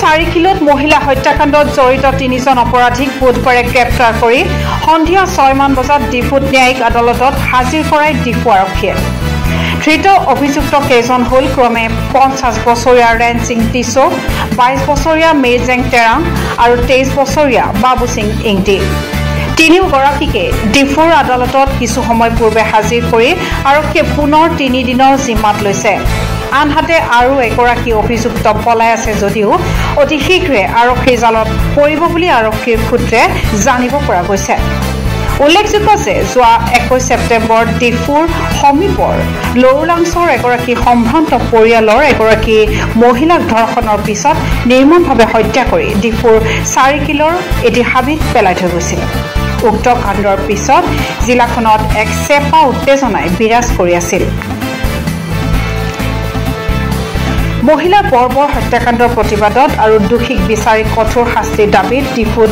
4 কিলোত মহিলা হত্যাকাণ্ডত জড়িত 3জন অপৰাধীক বুধবাৰে গ্ৰেপ্তাৰ কৰি সন্ধিয়া 6 মান বজাত ডিফুত ন্যায়িক আদালতত হাজিৰ কৰাই ডিফু আৰক্ষীয়ে। ধৃত অভিযুক্ত কেইজন হ'ল ক্ৰমে 50 বছৰীয়া ৰেঞ্চিং টিছো, 22 বছৰীয়া মেজেং টেৰাং আৰু 23 বছৰীয়া বাবু সিং ইংটি। তিনিওগৰাকীকে ডিফুৰ আদালতত কিছু সময় পূৰ্বে হাজিৰ কৰি আৰক্ষীয়ে পুনৰ 3 দিনৰ জিম্মাত লৈছে। আনহাতে আৰু এগৰাকী অভিযুক্ত পলাই আছে যদিও অতি শীঘ্ৰে আৰক্ষীৰ জালত পৰিব বুলি আৰক্ষীৰ সূত্ৰে জানিব পৰা গৈছে। উল্লেখযোগ্য যে যোৱা 21 ছেপ্টেম্বৰ ডিফুৰ সমীপৰ লৰুলাংছৰ এগৰাকী সম্ভ্ৰান্ত পৰিয়ালৰ এগৰাকী মহিলাক ধৰ্ষণৰ পিছত নিৰ্মমভাৱে হত্যা কৰি ডিফুৰ 4 কিলোৰ এটি হাবিত পেলাই থৈ গৈছিল। উক্ত কাণ্ডৰ পিছত জিলাখনত এক চেপা উত্তেজনাই বিৰাজ কৰি আছিল। মহিলা বৰ্বৰ হত্যাকাণ্ডৰ প্ৰতিবাদত আৰু দোষীক বিচাৰি কঠোৰ শাস্তিৰ দাবীত ডিফুত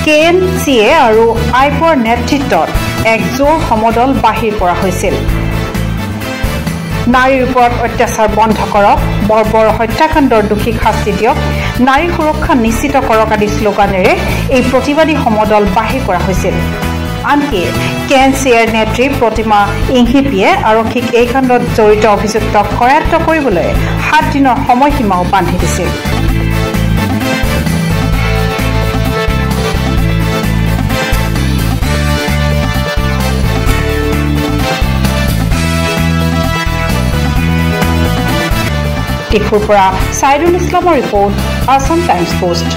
KNCA আৰু আইপৰ নেতৃত্বত এক জোৰ সমদল বাহিৰ কৰা হৈছিল। নাৰীৰ ওপৰত অত্যাচাৰ বন্ধ কৰক, বৰ্বৰ হত্যাকাণ্ডৰ দোষীক শাস্তি দিয়ক, নাৰী সুৰক্ষা নিশ্চিত কৰক আদি শ্লোগানেৰে এই প্ৰতিবাদী সমদল বাহিৰ কৰা হৈছিল। আনকি KNCAৰ নেত্ৰী প্ৰতিমা ইংহিপিয়ে আৰক্ষীক এই কাণ্ডত জড়িত অভিযুক্তক কৰায়ত্ব কৰিবলৈ 7 দিনৰ সময়সীমাও বান্ধি দিছিল। ডিফুৰ পৰা সাইদুল ইছলামৰ ৰিপৰ্ট, আসাম টাইমছ পোষ্ট।